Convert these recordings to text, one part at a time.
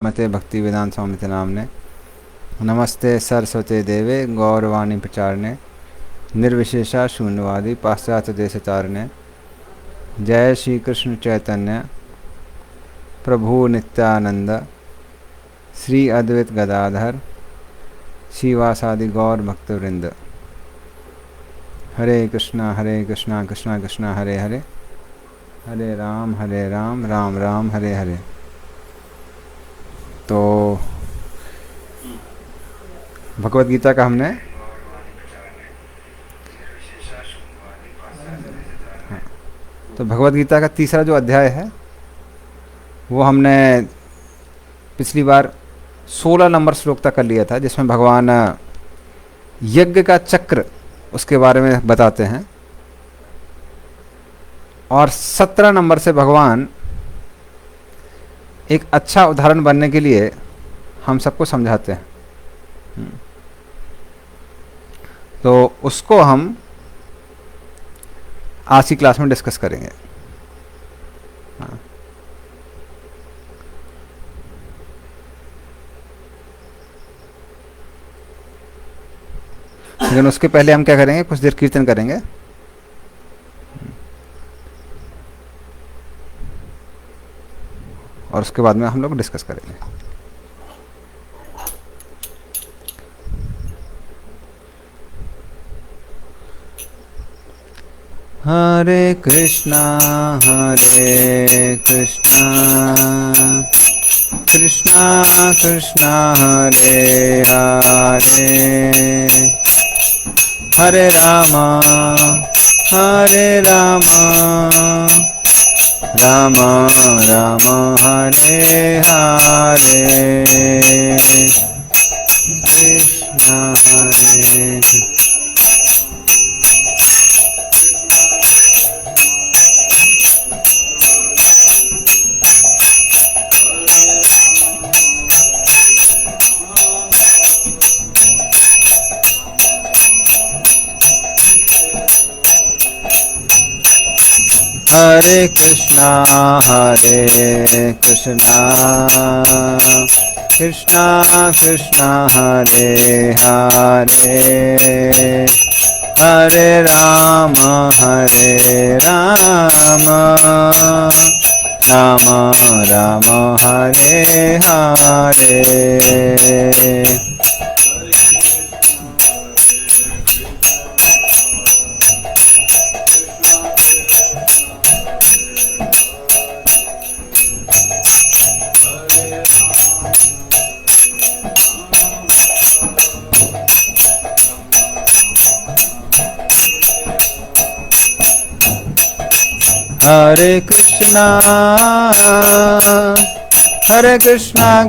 मते भक्ति वेदांत स्वामी नामने। नमस्ते सरस्वते देवे गौरवाणी प्रचारणे निर्विशेषा शून्यवादी पाश्चात्य देशचारणे। जय श्री कृष्ण चैतन्य प्रभु नित्यानंद श्री अद्वैत गदाधर श्रीवासादि गौर भक्तवृंद। हरे कृष्णा कृष्णा कृष्णा हरे हरे, हरे राम राम राम हरे हरे। तो भगवत गीता का हमने तो भगवत गीता का तीसरा जो अध्याय है वो हमने पिछली बार 16 नंबर श्लोक तक कर लिया था, जिसमें भगवान यज्ञ का चक्र उसके बारे में बताते हैं और 17 नंबर से भगवान एक अच्छा उदाहरण बनने के लिए हम सबको समझाते हैं। तो उसको हम आज की क्लास में डिस्कस करेंगे। लेकिन उसके पहले हम क्या करेंगे, कुछ देर कीर्तन करेंगे। और उसके बाद में हम लोग डिस्कस करेंगे। हरे कृष्णा कृष्णा कृष्णा हरे हरे, हरे रामा राम राम हरे हरे, कृष्ण हरे। हरे कृष्णा कृष्णा कृष्णा हरे हरे, हरे राम राम राम हरे हरे। हरे कृष्णा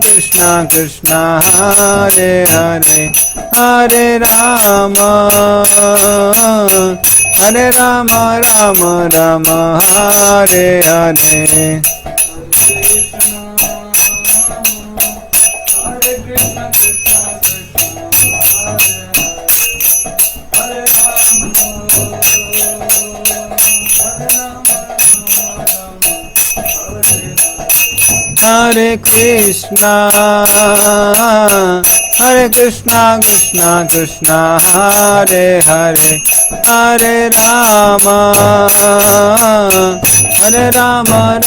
कृष्णा कृष्णा हरे हरे, हरे राम राम राम हरे हरे। हरे कृष्णा कृष्णा कृष्णा हरे हरे, हरे राम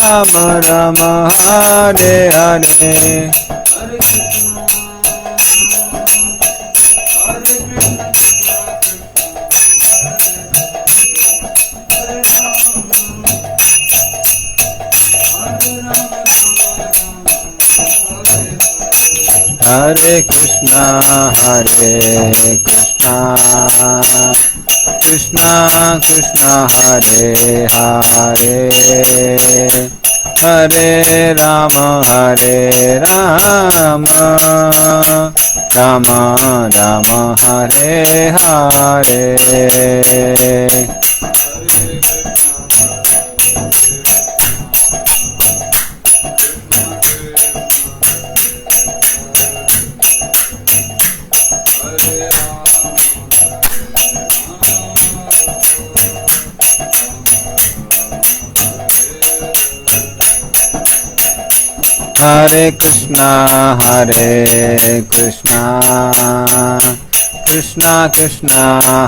राम राम हरे हरे। हरे कृष्णा कृष्णा कृष्णा हरे हरे, हरे राम राम राम हरे हरे। हरे कृष्णा कृष्णा कृष्णा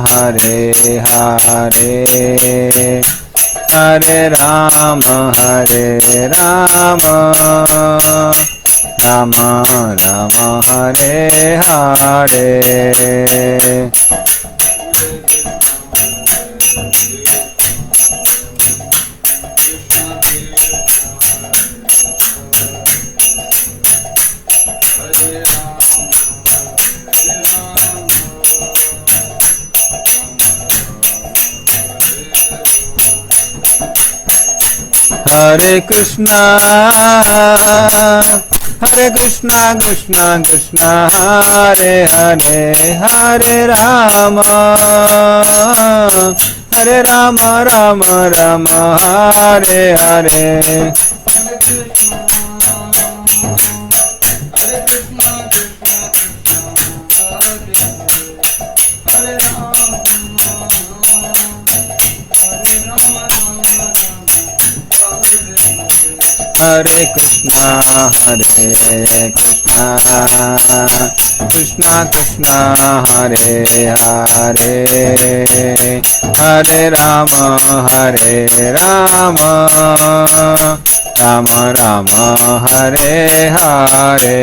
हरे हरे, हरे राम राम राम हरे हरे। हरे कृष्णा कृष्णा कृष्णा हरे हरे, हरे राम राम राम हरे हरे। हरे कृष्णा कृष्णा कृष्णा हरे हरे, हरे राम राम राम हरे हरे।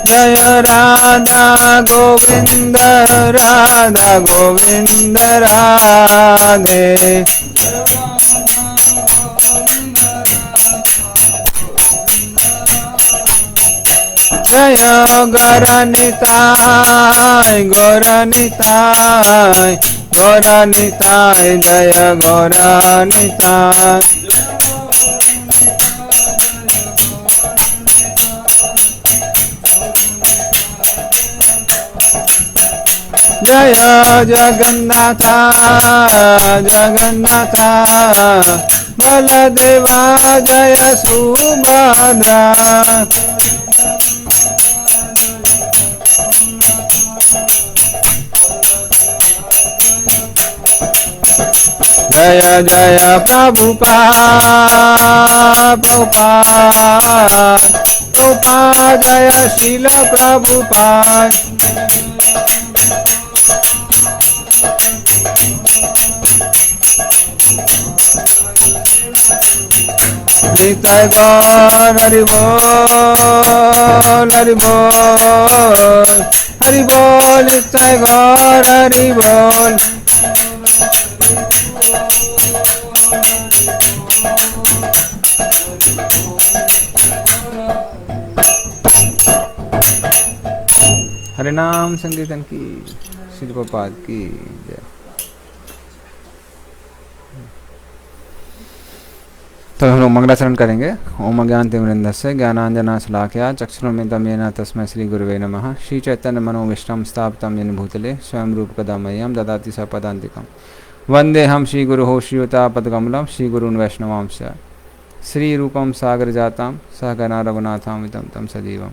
जय राधा गोविंद राधे, जय गौरनिताय जय गौरनिताय। जय जगन्नाथ बलदेवा जय सुभद्रा, जय जय प्रभुपाद जय शील प्रभुपाद। निताय गौर हरि बोल निताय गौर हरि बोल। हरे नाम संकीर्तन की श्री प्रभुपाद की जय। तो हम लोग मंगलाचरण करेंगे। ओम अज्ञानतिमिरन्धस्य ज्ञानाञ्जनशलाकया चक्षुरुन्मिलितं येन तस्मै श्री गुरुवे नमः। श्री चैतन्य मनोभीष्टं स्थापितं येन भूतले स्वयं रूपकदा मह्यं ददाति सपदान्तिकं। वन्देऽहं श्रीगुरुः श्रीयुतापदकमलं श्रीगुरून् वैष्णवांश्च। श्रीरूपं सागरजातं सहगणा रघुनाथान्वितं तं सजीवं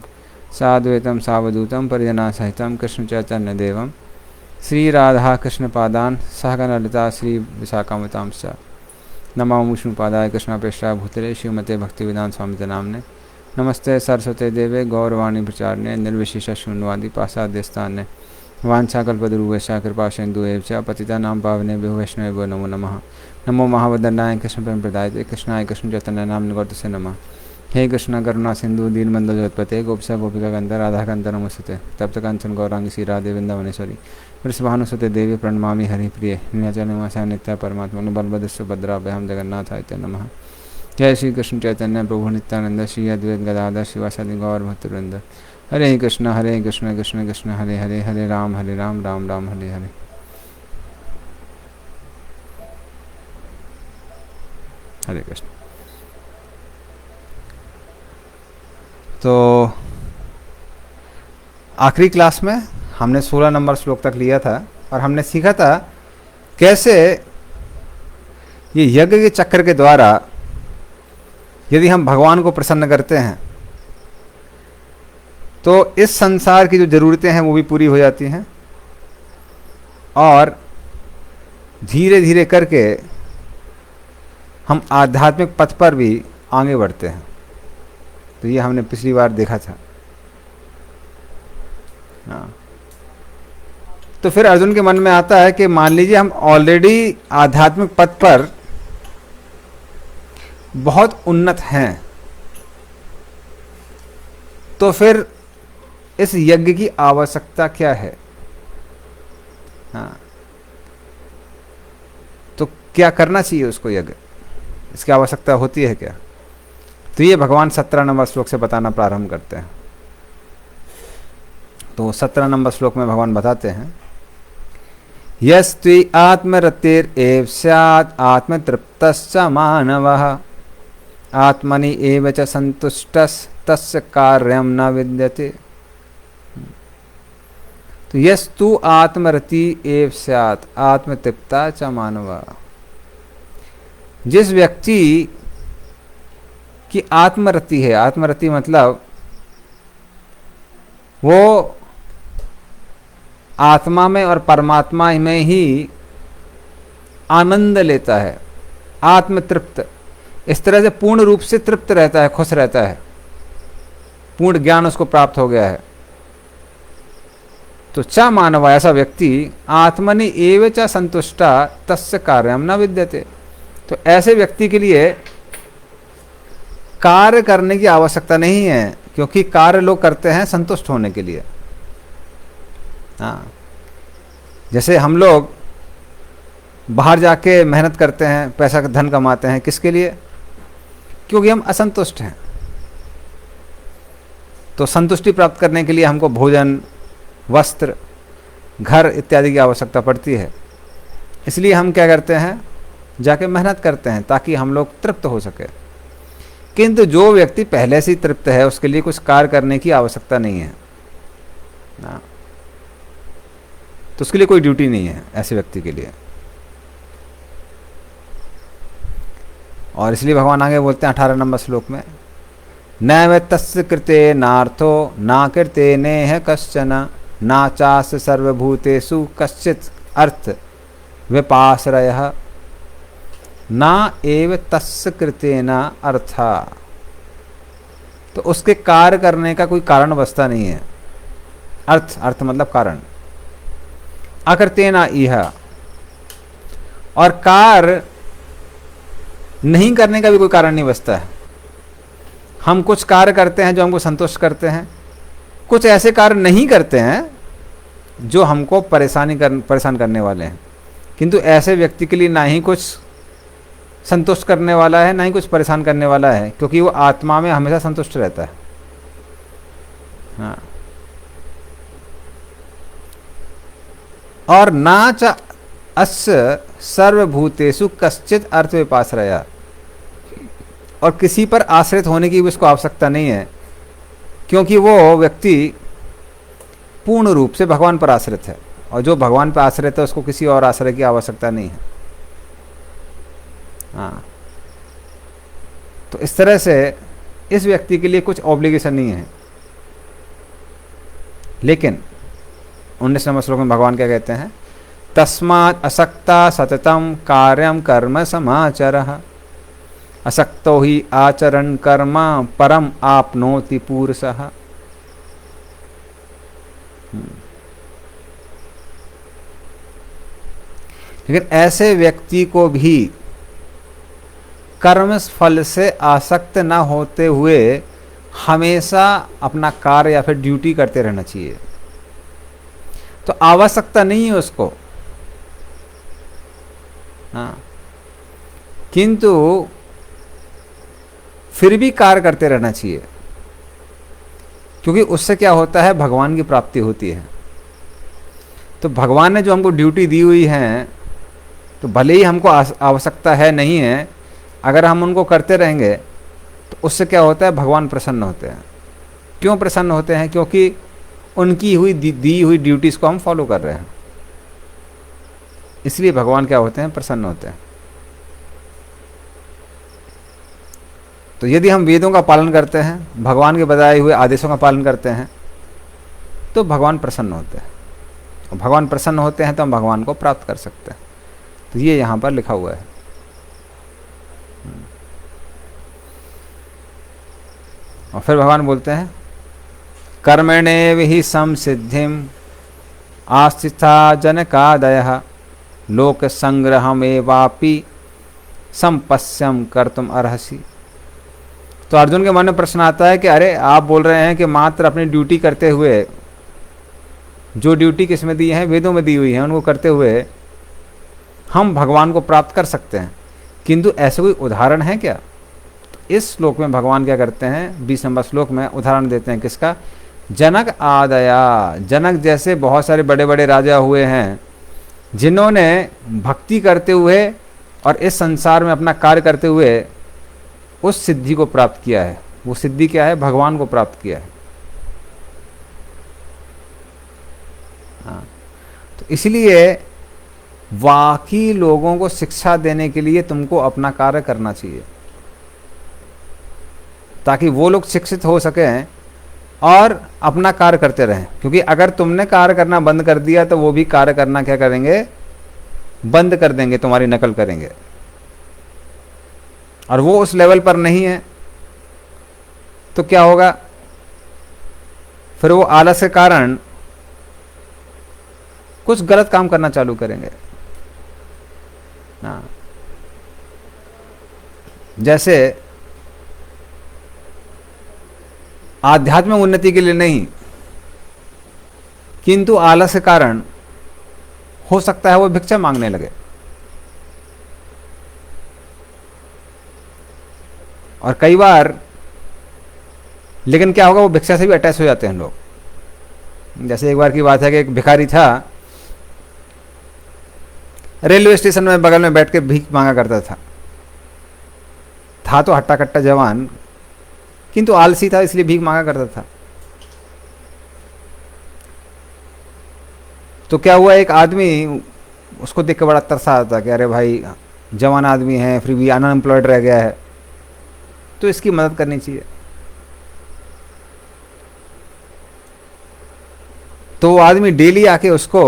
साद्वैतं सावधूतं परिजनसहितं कृष्णचैतन्यदेवं श्रीराधाकृष्णपादान् सहगण ललिता श्रीविशाखान्वितांश्च। नमो विष्णुपादाय कृष्णापेक्षाय भूतले श्रीमते भक्तिवेदांत स्वामी नामने। नमस्ते सरस्वते देवे गौरवाणी प्रचारणे निर्विशेष शून्यवादी पासाद्यस्थाने वाञ्छाकल्पतरुभ्यश्च कृपा सिन्धुभ्यश्च पतितानां पावनेभ्यो वैष्णवेभ्यो नमो नमः। नमो महावदनाय कृष्णप्रेम प्रदायते कृष्णाय कृष्ण चैतन्य नाम निवर्तसे नमः। हे कृष्ण करुणा सिंधु दीनबंधु जगत्पते गोपिका गोपिका कांत राधाकांत नमस्ते। तप्त कांचन गौरांगी श्री राधे वृंदावनेश्वरी वृषभानुसुते देवी प्रणमामि हरिप्रिये नीलाचलनिवासाय नित्याय परमात्मने बलभद्र सुभद्राभ्यां जगन्नाथाय ते नमः। जय श्री कृष्ण चैतन्य प्रभु नित्यानंद श्री अद्वैत गदाधर शिवासादि गौर भक्तवृंद। हरे कृष्ण कृष्ण कृष्ण हरे हरे, हरे राम राम राम हरे हरे। हरे कृष्ण। तो आखिरी क्लास में हमने 16 नंबर श्लोक तक लिया था और हमने सीखा था कैसे ये यज्ञ के चक्र के द्वारा यदि हम भगवान को प्रसन्न करते हैं तो इस संसार की जो ज़रूरतें हैं वो भी पूरी हो जाती हैं और धीरे धीरे करके हम आध्यात्मिक पथ पर भी आगे बढ़ते हैं। तो ये हमने पिछली बार देखा था। हाँ, तो फिर अर्जुन के मन में आता है कि मान लीजिए हम ऑलरेडी आध्यात्मिक पथ पर बहुत उन्नत हैं, तो फिर इस यज्ञ की आवश्यकता क्या है? हाँ, तो क्या करना चाहिए उसको यज्ञ? इसकी आवश्यकता होती है क्या? तो ये भगवान 17 नंबर श्लोक से बताना प्रारंभ करते हैं। तो 17 नंबर श्लोक में भगवान बताते हैं, यस्त्वि आत्मरतिरेव स्यात् आत्मतृप्तश्च मानवः आत्मनि एव च संतुष्टस् तस्य कार्यं न विद्यते। तो यस्तु आत्मरति एव स्यात् आत्मतृप्ता च मानवः, जिस व्यक्ति की आत्मरति है, आत्मरति मतलब वो आत्मा में और परमात्मा में ही आनंद लेता है, आत्मतृप्त, इस तरह से पूर्ण रूप से तृप्त रहता है, खुश रहता है, पूर्ण ज्ञान उसको प्राप्त हो गया है। तो च मानव, ऐसा व्यक्ति आत्मनि एव च संतुष्टा तस्य कार्यं न विद्यते। तो ऐसे व्यक्ति के लिए कार्य करने की आवश्यकता नहीं है, क्योंकि कार्य लोग करते हैं संतुष्ट होने के लिए। हाँ, जैसे हम लोग बाहर जाके मेहनत करते हैं, पैसा धन कमाते हैं, किसके लिए? क्योंकि हम असंतुष्ट हैं। तो संतुष्टि प्राप्त करने के लिए हमको भोजन, वस्त्र, घर इत्यादि की आवश्यकता पड़ती है। इसलिए हम क्या करते हैं, जाके मेहनत करते हैं ताकि हम लोग तृप्त हो सके। किंतु जो व्यक्ति पहले से ही तृप्त है उसके लिए कुछ कार्य करने की आवश्यकता नहीं है ना, तो उसके लिए कोई ड्यूटी नहीं है ऐसे व्यक्ति के लिए। और इसलिए भगवान आगे बोलते हैं 18 नंबर श्लोक में, नैव तस्य कृते नार्थो ना कृते नेह कश्चन ना चास्य सर्वभूतेषु कश्चित् अर्थ विपाश्रयः ना एव तस्य कृतेन अर्था। तो उसके कार्य करने का कोई कारण बचता नहीं है। अर्थ, अर्थ मतलब कारण। अकृतेना इह, और कार्य नहीं करने का भी कोई कारण नहीं बचता है। हम कुछ कार्य करते हैं जो हमको संतुष्ट करते हैं, कुछ ऐसे कार्य नहीं करते हैं जो हमको परेशान करने वाले हैं। किंतु ऐसे व्यक्ति के लिए ना ही कुछ संतुष्ट करने वाला है, ना ही कुछ परेशान करने वाला है, क्योंकि वो आत्मा में हमेशा संतुष्ट रहता है। हाँ, और ना च अस्य सर्वभूतेषु कश्चित् अर्थ विपाश्रया, और किसी पर आश्रित होने की भी उसको आवश्यकता नहीं है, क्योंकि वो व्यक्ति पूर्ण रूप से भगवान पर आश्रित है, और जो भगवान पर आश्रित है उसको किसी और आश्रय की आवश्यकता नहीं है। हाँ, तो इस तरह से इस व्यक्ति के लिए कुछ ऑब्लिगेशन नहीं है। लेकिन 19 नंबर श्लोक में भगवान क्या कहते हैं, तस्मात् असक्ता सततम कार्यम कर्म समाचरः असक्तो ही आचरण कर्म परम आपनोति पुरुषः। लेकिन ऐसे व्यक्ति को भी कर्म फल से आसक्त न होते हुए हमेशा अपना कार्य या फिर ड्यूटी करते रहना चाहिए। तो आवश्यकता नहीं है उसको, हाँ, किंतु फिर भी कार्य करते रहना चाहिए, क्योंकि उससे क्या होता है, भगवान की प्राप्ति होती है। तो भगवान ने जो हमको ड्यूटी दी हुई है, तो भले ही हमको आवश्यकता है नहीं है, अगर हम उनको करते रहेंगे तो उससे क्या होता है, भगवान प्रसन्न होते हैं। क्यों प्रसन्न होते हैं? क्योंकि उनकी हुई दी हुई ड्यूटीज़ को हम फॉलो कर रहे हैं, इसलिए भगवान क्या होते हैं, प्रसन्न होते हैं। तो यदि हम वेदों का पालन करते हैं, भगवान के बताए हुए आदेशों का पालन करते हैं, तो भगवान प्रसन्न होते हैं, और भगवान प्रसन्न होते हैं तो हम भगवान को प्राप्त कर सकते हैं। तो ये यहाँ पर लिखा हुआ है। और फिर भगवान बोलते हैं कर्मणेव हि संसिद्धिम आस्थिता जनकादयः लोक संग्रहमेवापि संपस्यम कर्तुम अर्हसि। तो अर्जुन के मन में प्रश्न आता है कि अरे आप बोल रहे हैं कि मात्र अपनी ड्यूटी करते हुए, जो ड्यूटी किसमें दी है, वेदों में दी हुई है, उनको करते हुए हम भगवान को प्राप्त कर सकते हैं, किंतु ऐसे कोई उदाहरण है क्या? इस श्लोक में भगवान क्या करते हैं, 20 नंबर श्लोक में उदाहरण देते हैं किसका? जनक आदया। जनक जैसे बहुत सारे बड़े बड़े राजा हुए हैं जिन्होंने भक्ति करते हुए और इस संसार में अपना कार्य करते हुए उस सिद्धि को प्राप्त किया है। वो सिद्धि क्या है? भगवान को प्राप्त किया है। हाँ, तो इसलिए बाकी लोगों को शिक्षा देने के लिए तुमको अपना कार्य करना चाहिए, ताकि वो लोग शिक्षित हो सकें और अपना कार्य करते रहें। क्योंकि अगर तुमने कार्य करना बंद कर दिया तो वो भी कार्य करना क्या करेंगे? बंद कर देंगे, तुम्हारी नकल करेंगे। और वो उस लेवल पर नहीं है तो क्या होगा? फिर वो आलस के कारण कुछ गलत काम करना चालू करेंगे। हाँ, जैसे आध्यात्मिक उन्नति के लिए नहीं, किंतु आलस के कारण हो सकता है वो भिक्षा मांगने लगे। और कई बार लेकिन क्या होगा, वो भिक्षा से भी अटैच हो जाते हैं लोग। जैसे एक बार की बात है कि एक भिखारी था, रेलवे स्टेशन में बगल में बैठ के भीख मांगा करता था तो हट्टा कट्टा जवान, किंतु आलसी था, इसलिए भीख मांगा करता था। तो क्या हुआ, एक आदमी उसको देख के बड़ा तरसा आता कि अरे भाई जवान आदमी है, फिर भी अनएम्प्लॉयड रह गया है, तो इसकी मदद करनी चाहिए। तो वो आदमी डेली आके उसको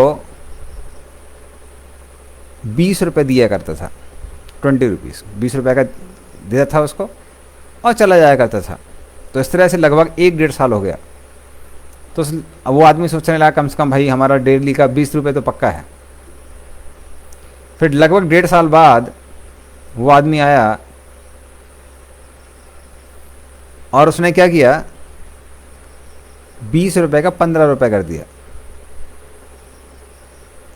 20 रुपये दिया करता था, 20 रुपीज़, 20 रुपये का देता था उसको और चला जाया करता था। तो इस तरह से लगभग 1-1.5 साल हो गया। तो वो आदमी सोचने लगा कम से कम भाई हमारा डेली का 20 रुपये तो पक्का है। फिर लगभग 1.5 साल बाद वो आदमी आया और उसने क्या किया, 20 रुपये का 15 रुपये कर दिया।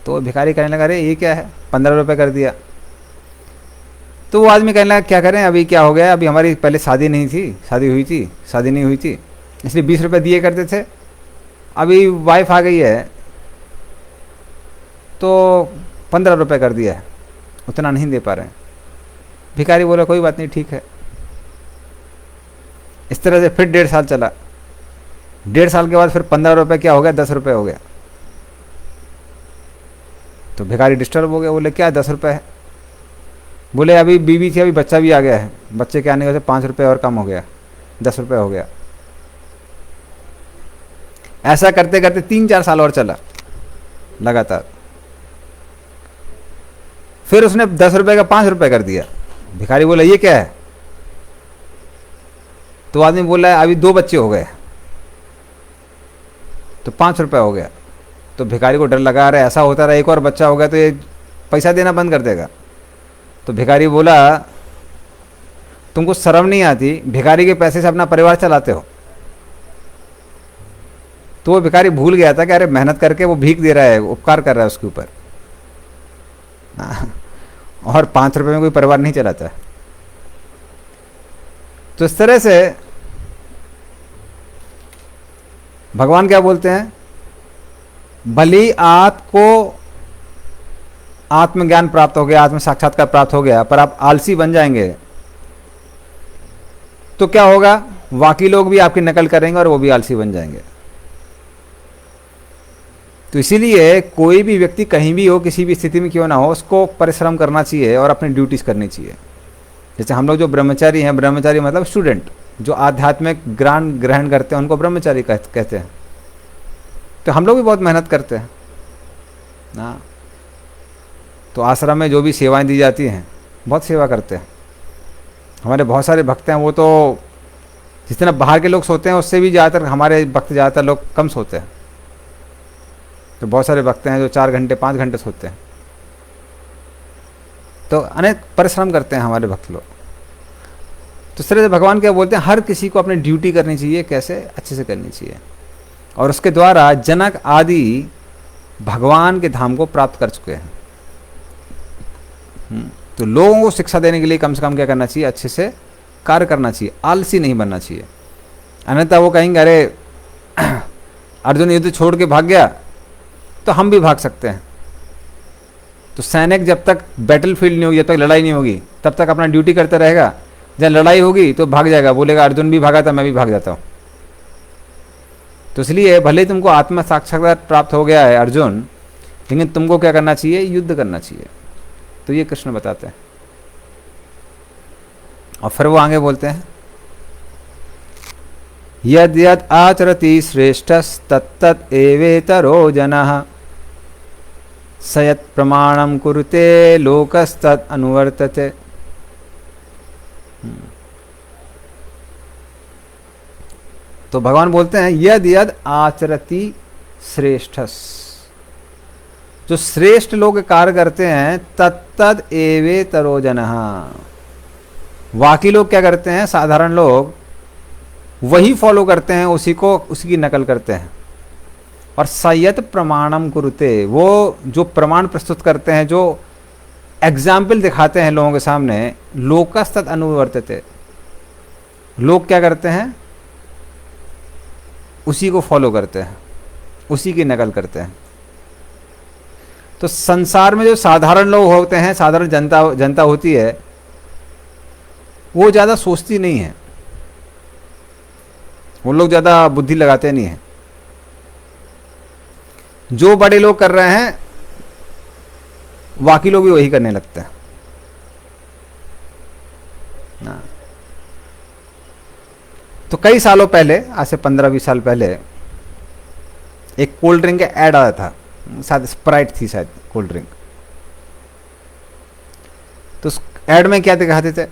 तो भिखारी कहने लगा अरे ये क्या है, 15 रुपये कर दिया। तो वो आदमी कहने लगा क्या करें, अभी क्या हो गया, अभी हमारी पहले शादी नहीं थी, शादी नहीं हुई थी, इसलिए 20 रुपये दिए करते थे, अभी वाइफ आ गई है तो 15 रुपये कर दिया है, उतना नहीं दे पा रहे हैं। भिखारी बोला कोई बात नहीं, ठीक है। इस तरह से फिर 1.5 साल चला। 1.5 साल के बाद फिर 15 रुपये क्या हो गया, 10 रुपये हो गया। तो भिखारी डिस्टर्ब हो गया, बोले क्या 10 रुपये है? बोले अभी बीवी थी, अभी बच्चा भी आ गया है, बच्चे के आने के बाद 5 रुपये और कम हो गया, 10 रुपये हो गया। ऐसा करते करते 3-4 साल और चला लगातार। फिर उसने 10 रुपये का 5 रुपये कर दिया। भिखारी बोला ये क्या है? तो आदमी बोला है अभी 2 बच्चे हो गए तो 5 रुपये हो गया। तो भिखारी को डर लगा रहा है ऐसा होता रहा, एक और बच्चा हो गया तो ये पैसा देना बंद कर देगा। तो भिखारी बोला तुमको शर्म नहीं आती, भिखारी के पैसे से अपना परिवार चलाते हो? तो वो भिखारी भूल गया था कि अरे मेहनत करके वो भीख दे रहा है, उपकार कर रहा है उसके ऊपर, और 5 रुपये में कोई परिवार नहीं चलाता। तो इस तरह से भगवान क्या बोलते हैं, भली आपको आत्मज्ञान प्राप्त हो गया, आत्म साक्षात्कार प्राप्त हो गया, पर आप आलसी बन जाएंगे तो क्या होगा, बाकी लोग भी आपकी नकल करेंगे और वो भी आलसी बन जाएंगे। तो इसीलिए कोई भी व्यक्ति कहीं भी हो, किसी भी स्थिति में क्यों ना हो, उसको परिश्रम करना चाहिए और अपनी ड्यूटीज करनी चाहिए। जैसे हम लोग जो ब्रह्मचारी हैं, ब्रह्मचारी मतलब स्टूडेंट, जो आध्यात्मिक ज्ञान ग्रहण करते हैं उनको ब्रह्मचारी कहते हैं। तो हम लोग भी बहुत मेहनत करते हैं ना। तो आश्रम में जो भी सेवाएं दी जाती हैं, बहुत सेवा करते हैं। हमारे बहुत सारे भक्त हैं, वो तो जितना बाहर के लोग सोते हैं उससे भी ज़्यादातर हमारे भक्त, ज़्यादातर लोग कम सोते हैं। तो बहुत सारे भक्त हैं जो 4 घंटे 5 घंटे सोते हैं। तो अनेक परिश्रम करते हैं हमारे भक्त लोग। तो इस तरह से भगवान क्या बोलते हैं, हर किसी को अपनी ड्यूटी करनी चाहिए, कैसे अच्छे से करनी चाहिए। और उसके द्वारा जनक आदि भगवान के धाम को प्राप्त कर चुके हैं। तो लोगों को शिक्षा देने के लिए कम से कम क्या करना चाहिए, अच्छे से कार्य करना चाहिए, आलसी नहीं बनना चाहिए। अन्यथा वो कहेंगे अरे अर्जुन युद्ध छोड़ के भाग गया तो हम भी भाग सकते हैं। तो सैनिक जब तक बैटलफील्ड नहीं होगी, जब तक लड़ाई नहीं होगी, तब तक अपना ड्यूटी करता रहेगा। जब लड़ाई होगी तो भाग जाएगा, बोलेगा अर्जुन भी भागा था, मैं भी भाग जाता हूँ। तो इसलिए भले ही तुमको आत्मा साक्षात्कार प्राप्त हो गया है अर्जुन, लेकिन तुमको क्या करना चाहिए, युद्ध करना चाहिए। तो ये कृष्ण बताते हैं। और फिर वो आगे बोलते हैं, यद यद आचरति श्रेष्ठस्तत्तत् एवेतरो जनः सयत् प्रमाणं कुरुते लोकस्तत् अनुवर्तते। तो भगवान बोलते हैं यद यद आचरति श्रेष्ठस, जो श्रेष्ठ लोग कार्य करते हैं, तत्तद एवेतरो जनः, बाकी लोग क्या करते हैं, साधारण लोग वही फॉलो करते हैं, उसी को, उसी की नकल करते हैं। और सयत प्रमाणम कुरुते, वो जो प्रमाण प्रस्तुत करते हैं, जो एग्जाम्पल दिखाते हैं लोगों के सामने, लोकस्तत् अनुवर्तते, लोग क्या करते हैं, उसी को फॉलो करते हैं, उसी की नकल करते हैं। तो संसार में जो साधारण लोग होते हैं, साधारण जनता होती है, वो ज़्यादा सोचती नहीं है, वो लोग ज़्यादा बुद्धि लगाते नहीं हैं। जो बड़े लोग कर रहे हैं बाकी लोग भी वही करने लगते हैं ना। तो कई सालों पहले, आज से 15-20 साल पहले, एक कोल्ड ड्रिंक का ऐड आया था, शायद स्प्राइट थी, शायद कोल्ड ड्रिंक। तो उस ऐड में क्या दिखाते थे,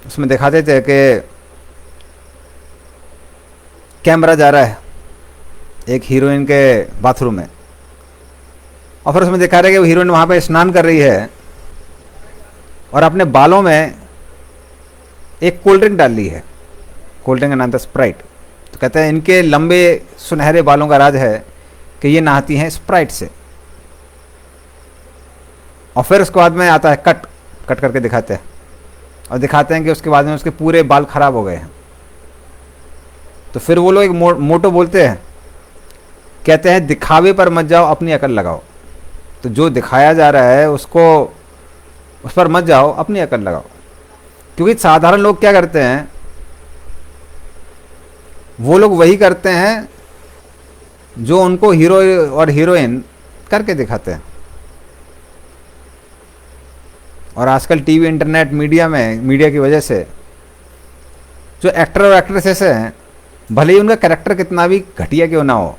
उसमें दिखाते थे कि कैमरा जा रहा है एक हीरोइन के बाथरूम में, और फिर उसमें दिखा रहे कि वो हीरोइन वहाँ पे स्नान कर रही है और अपने बालों में एक कोल्ड ड्रिंक डाल ली है। कोल्ड ड्रिंक का नाम था स्प्राइट। तो कहते हैं इनके लंबे सुनहरे बालों का राज है कि ये नहाती हैं स्प्राइट से। और फिर उसके बाद में आता है कट करके दिखाते हैं, और दिखाते हैं कि उसके बाद में उसके पूरे बाल खराब हो गए हैं। तो फिर वो लोग एक मोटो बोलते हैं, कहते हैं दिखावे पर मत जाओ, अपनी अकल लगाओ। तो जो दिखाया जा रहा है उसको, उस पर मत जाओ, अपनी अकल लगाओ। क्योंकि साधारण लोग क्या करते हैं, वो लोग वही करते हैं जो उनको हीरो और हीरोइन करके दिखाते हैं। और आजकल टीवी, इंटरनेट, मीडिया की वजह से जो एक्टर और एक्ट्रेसेस हैं, भले ही उनका कैरेक्टर कितना भी घटिया क्यों ना हो,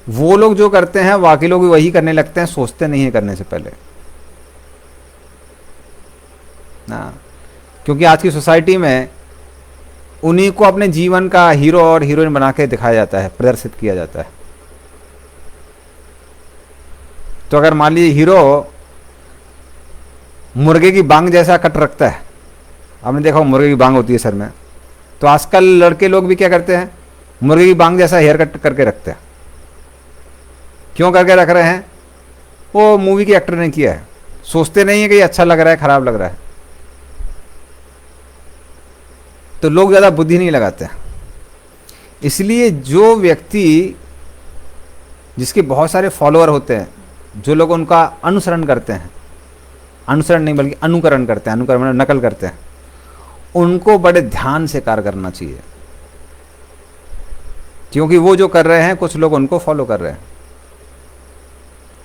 वो लोग जो करते हैं बाकी लोग भी वही करने लगते हैं, सोचते नहीं है करने से पहले ना। क्योंकि आज की सोसाइटी में उन्हीं को अपने जीवन का हीरो और हीरोइन बना के दिखाया जाता है, प्रदर्शित किया जाता है। तो अगर मान लीजिए हीरो मुर्गे की बांग जैसा कट रखता है, आपने देखा मुर्गे की बांग होती है सर में, तो आजकल लड़के लोग भी क्या करते हैं, मुर्गे की बांग जैसा हेयर कट करके रखते हैं। क्यों करके रख रहे हैं, वो मूवी के एक्टर ने किया है, सोचते नहीं है कि ये अच्छा लग रहा है, खराब लग रहा है। तो लोग ज़्यादा बुद्धि नहीं लगाते हैं। इसलिए जो व्यक्ति, जिसके बहुत सारे फॉलोअर होते हैं, जो लोग उनका अनुसरण करते हैं, अनुसरण नहीं बल्कि अनुकरण करते हैं, अनुकरण मतलब नकल करते हैं, उनको बड़े ध्यान से कार्य करना चाहिए। क्योंकि वो जो कर रहे हैं, कुछ लोग उनको फॉलो कर रहे हैं।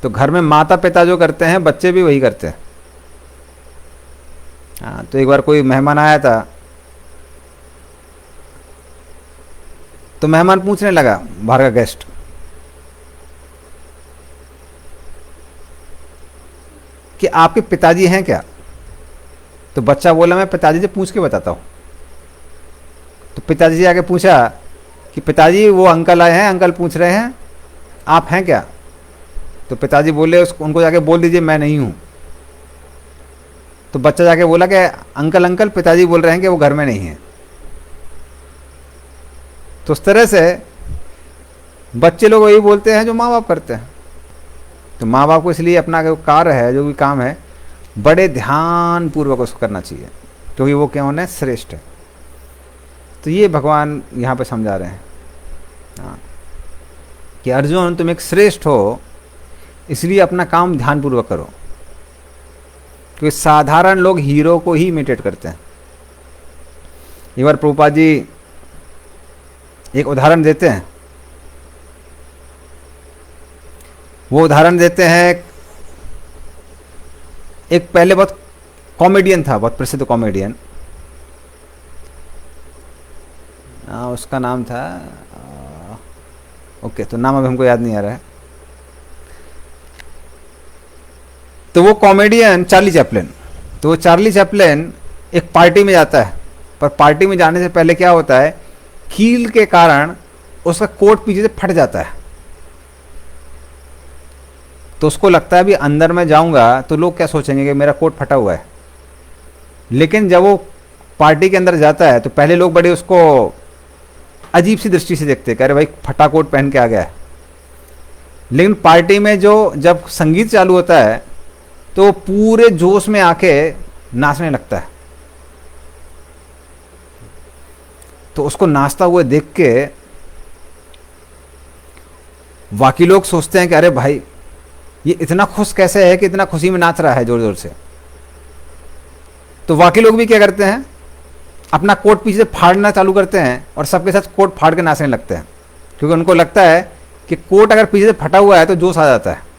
तो घर में माता पिता जो करते हैं, बच्चे भी वही करते हैं। हाँ, तो एक बार कोई मेहमान आया था, तो मेहमान पूछने लगा, बाहर का गेस्ट, कि आपके पिताजी हैं क्या? तो बच्चा बोला, मैं पिताजी से पूछ के बताता हूँ। तो पिताजी से आके पूछा कि पिताजी वो अंकल आए हैं, अंकल पूछ रहे हैं आप हैं क्या? तो पिताजी बोले उसको, उनको जाके बोल दीजिए मैं नहीं हूँ। तो बच्चा जाके बोला कि अंकल अंकल पिताजी बोल रहे हैं कि वो घर में नहीं है। तो उस तरह से बच्चे लोग वही बोलते हैं जो माँ बाप करते हैं। तो माँ बाप को इसलिए अपना जो कार्य है, जो भी काम है, बड़े ध्यान पूर्वक उसको करना चाहिए, क्योंकि वो क्या होना है, श्रेष्ठ है। तो ये भगवान यहाँ पे समझा रहे हैं, हाँ, कि अर्जुन तुम एक श्रेष्ठ हो, इसलिए अपना काम ध्यानपूर्वक करो, क्योंकि साधारण लोग हीरो को ही इमिटेट करते हैं। एक बार प्रभुपाद जी एक उदाहरण देते हैं। वो उदाहरण देते हैं, एक पहले बहुत कॉमेडियन था, बहुत प्रसिद्ध कॉमेडियन, उसका नाम था ओके, तो नाम अभी हमको याद नहीं आ रहा है। तो वो कॉमेडियन चार्ली चैपलिन, तो वो चार्ली चैपलिन एक पार्टी में जाता है, पर पार्टी में जाने से पहले क्या होता है, कील के कारण उसका कोट पीछे से फट जाता है। तो उसको लगता है भी अंदर में जाऊंगा तो लोग क्या सोचेंगे कि मेरा कोट फटा हुआ है। लेकिन जब वो पार्टी के अंदर जाता है तो पहले लोग बड़े उसको अजीब सी दृष्टि से देखते हैं, कह रहे भाई फटा कोट पहन के आ गया है। लेकिन पार्टी में जब संगीत चालू होता है तो पूरे जोश में आके नाचने लगता है। तो उसको नाचता हुए देख के बाकी लोग सोचते हैं कि अरे भाई ये इतना खुश कैसे है कि इतना खुशी में नाच रहा है जोर जोर से। तो बाकी लोग भी क्या करते हैं, अपना कोट पीछे से फाड़ना चालू करते हैं और सबके साथ कोट फाड़ के नाचने लगते हैं, क्योंकि उनको लगता है कि कोट अगर पीछे से फटा हुआ है तो जोश आ जाता है।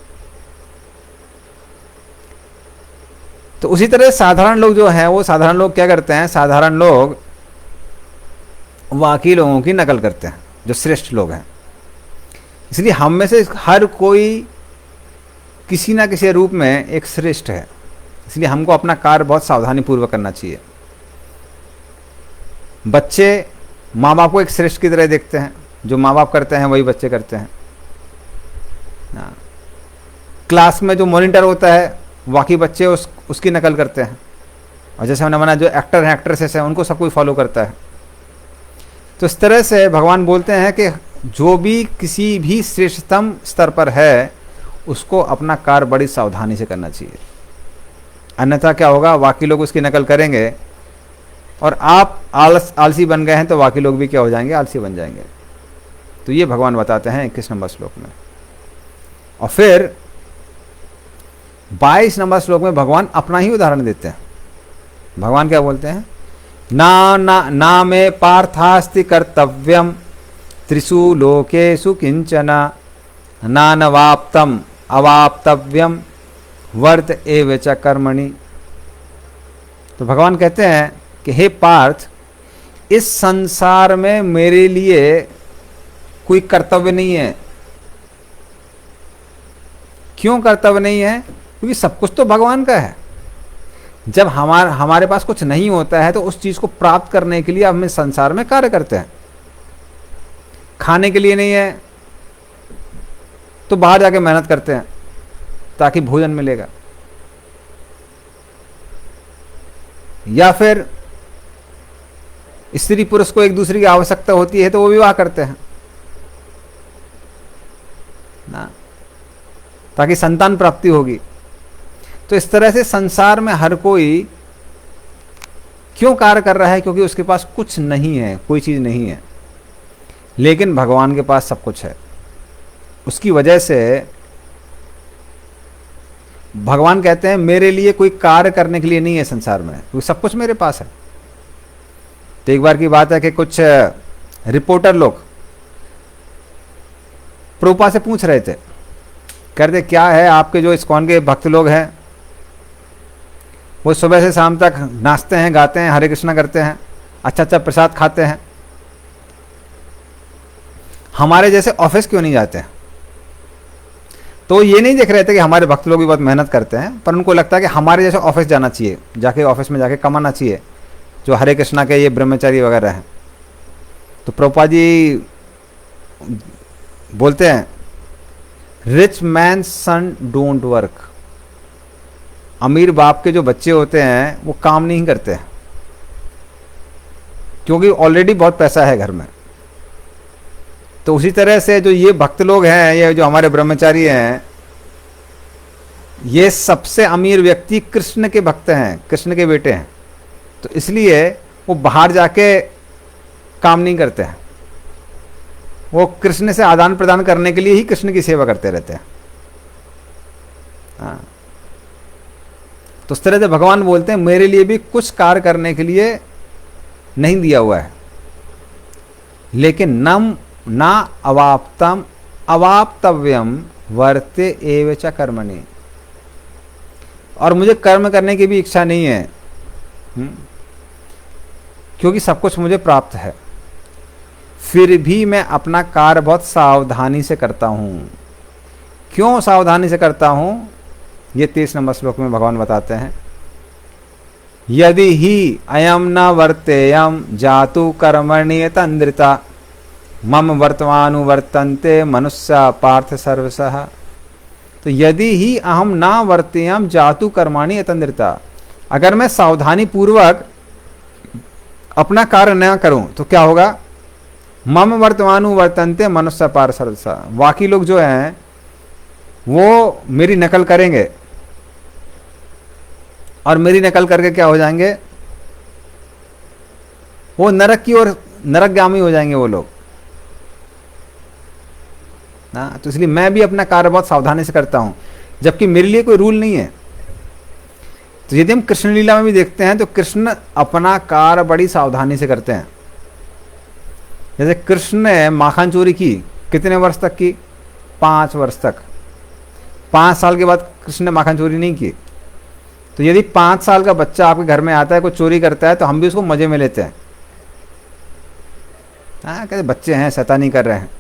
तो उसी तरह साधारण लोग जो हैं, वो साधारण लोग क्या करते हैं, साधारण लोग बाकी लोगों की नकल करते हैं जो श्रेष्ठ लोग हैं। इसलिए हम में से हर कोई किसी ना किसी रूप में एक श्रेष्ठ है, इसलिए हमको अपना कार्य बहुत सावधानी पूर्वक करना चाहिए। बच्चे माँ बाप को एक श्रेष्ठ की तरह देखते हैं, जो माँ बाप करते हैं वही बच्चे करते हैं। क्लास में जो मॉनिटर होता है बाकी बच्चे उसकी नकल करते हैं, और जैसे हमने माना जो एक्टर हैं एक्ट्रेसेस हैं उनको सब कोई फॉलो करता है। तो इस तरह से भगवान बोलते हैं कि जो भी किसी भी श्रेष्ठतम स्तर पर है उसको अपना कार्य बड़ी सावधानी से करना चाहिए, अन्यथा क्या होगा, बाकी लोग उसकी नकल करेंगे और आप आलसी बन गए हैं तो बाकी लोग भी क्या हो जाएंगे, आलसी बन जाएंगे। तो ये भगवान बताते हैं 21 नंबर श्लोक में। और फिर 22 नंबर श्लोक में भगवान अपना ही उदाहरण देते हैं। भगवान क्या बोलते हैं, ना मे पार्थास्ति कर्तव्यम त्रिषु लोकेषु किंचन नानवाप्तम अवाप्तव्यम वर्त एव च कर्मणि। तो भगवान कहते हैं कि हे पार्थ, इस संसार में मेरे लिए कोई कर्तव्य नहीं है। क्यों कर्तव्य नहीं है? क्योंकि सब कुछ तो भगवान का है। जब हमारे पास कुछ नहीं होता है तो उस चीज को प्राप्त करने के लिए हम इस संसार में कार्य करते हैं। खाने के लिए नहीं है तो बाहर जाके मेहनत करते हैं ताकि भोजन मिलेगा, या फिर स्त्री पुरुष को एक दूसरे की आवश्यकता होती है तो वो विवाह करते हैं ना, ताकि संतान प्राप्ति होगी। तो इस तरह से संसार में हर कोई क्यों कार्य कर रहा है? क्योंकि उसके पास कुछ नहीं है, कोई चीज नहीं है। लेकिन भगवान के पास सब कुछ है। उसकी वजह से भगवान कहते हैं मेरे लिए कोई कार्य करने के लिए नहीं है संसार में, क्योंकि सब कुछ मेरे पास है। तो एक बार की बात है कि कुछ रिपोर्टर लोग प्रभुपाद से पूछ रहे थे, कहते क्या है आपके जो इस्कॉन के भक्त लोग हैं वो सुबह से शाम तक नाचते हैं, गाते हैं, हरे कृष्णा करते हैं, अच्छा अच्छा प्रसाद खाते हैं। हमारे जैसे ऑफिस क्यों नहीं जाते हैं? तो ये नहीं देख रहे थे कि हमारे भक्त लोग भी बहुत मेहनत करते हैं, पर उनको लगता है कि हमारे जैसे ऑफिस जाना चाहिए, जाके ऑफिस में जाके कमाना चाहिए, जो हरे कृष्णा के ये ब्रह्मचारी वगैरह हैं। तो प्रभुपाद जी बोलते हैं, rich man son don't work. अमीर बाप के जो बच्चे होते हैं वो काम नहीं करते हैं, क्योंकि ऑलरेडी बहुत पैसा है घर में। तो उसी तरह से जो ये भक्त लोग हैं, ये जो हमारे ब्रह्मचारी हैं, ये सबसे अमीर व्यक्ति कृष्ण के भक्त हैं, कृष्ण के बेटे हैं। तो इसलिए वो बाहर जाके काम नहीं करते हैं, वो कृष्ण से आदान प्रदान करने के लिए ही कृष्ण की सेवा करते रहते हैं। हाँ, तो उस तरह से भगवान बोलते हैं, मेरे लिए भी कुछ कार्य करने के लिए नहीं दिया हुआ है, लेकिन नम ना अवाप्तम अवाप्तव्यम वर्ते एव च कर्मणि। और मुझे कर्म करने की भी इच्छा नहीं है, क्योंकि सब कुछ मुझे प्राप्त है, फिर भी मैं अपना कार्य बहुत सावधानी से करता हूँ। क्यों सावधानी से करता हूँ, ये 23 नंबर श्लोक में भगवान बताते हैं। यदि ही अयम न वर्तेयम जातु कर्मणि तंद्रिता मम वर्तमानुवर्तन्ते मनुष्य पार्थ सर्वशः। तो यदि ही अहम ना वर्तेयम जातु कर्माणि यतंद्रिता, अगर मैं सावधानी पूर्वक अपना कार्य न करूं तो क्या होगा? मम वर्तमानुवर्तन्ते मनुष्य पार्थ सर्वशः। बाकी लोग जो हैं वो मेरी नकल करेंगे, और मेरी नकल करके क्या हो जाएंगे? वो नरक की ओर नरकगामी हो जाएंगे वो लोग ना। तो इसलिए मैं भी अपना कार्य बहुत सावधानी से करता हूं, जबकि मेरे लिए कोई रूल नहीं है। तो यदि हम कृष्ण लीला में भी देखते हैं तो कृष्ण अपना कार्य बड़ी सावधानी से करते हैं। जैसे कृष्ण ने माखन चोरी की, कितने वर्ष तक की? 5 वर्ष तक। 5 साल के बाद कृष्ण ने माखन चोरी नहीं की। तो यदि 5 साल का बच्चा आपके घर में आता है, कोई चोरी करता है, तो हम भी उसको मजे में लेते हैं। हाँ, कहते बच्चे हैं, शैतानी कर रहे हैं।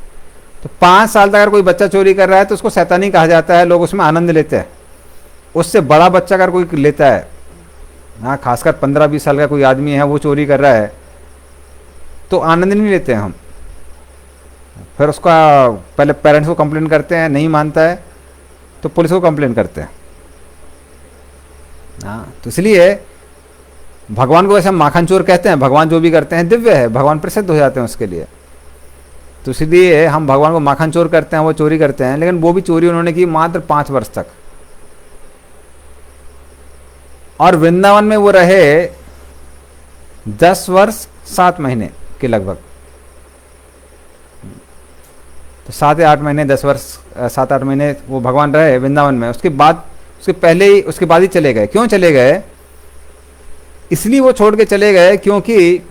तो 5 साल तक अगर कोई बच्चा चोरी कर रहा है तो उसको शैतानी कहा जाता है, लोग उसमें आनंद लेते हैं। उससे बड़ा बच्चा अगर कोई लेता है, हाँ, खासकर 15-20 साल का कोई आदमी है, वो चोरी कर रहा है, तो आनंद नहीं लेते हैं हम। फिर उसका पहले पेरेंट्स को कंप्लेन करते हैं, नहीं मानता है तो पुलिस को कंप्लेन करते हैं। हाँ, तो इसलिए भगवान को वैसे हम माखन चोर कहते हैं। भगवान जो भी करते हैं दिव्य है, भगवान प्रसिद्ध हो जाते हैं उसके लिए। तो इसलिए हम भगवान को माखन चोर करते हैं, वो चोरी करते हैं, लेकिन वो भी चोरी उन्होंने की मात्र 5 वर्ष तक। और वृंदावन में वो रहे 10 वर्ष 7 महीने के लगभग। तो 7 या 8 महीने, 10 वर्ष 7-8 महीने वो भगवान रहे वृंदावन में। उसके बाद, उसके बाद ही चले गए। क्यों चले गए? इसलिए वो छोड़ के चले गए क्योंकि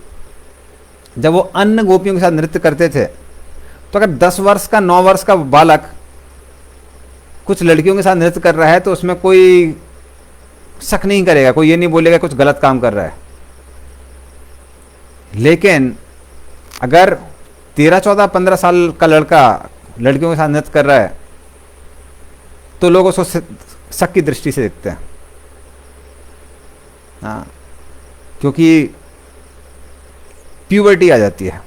जब वो अन्य गोपियों के साथ नृत्य करते थे, तो अगर 10 वर्ष का 9 वर्ष का बालक कुछ लड़कियों के साथ नृत्य कर रहा है तो उसमें कोई शक नहीं करेगा, कोई ये नहीं बोलेगा कुछ गलत काम कर रहा है। लेकिन अगर 13, 14, 15 साल का लड़का लड़कियों के साथ नृत्य कर रहा है तो लोग उसको शक की दृष्टि से देखते हैं। हाँ, क्योंकि प्यूबर्टी आ जाती है।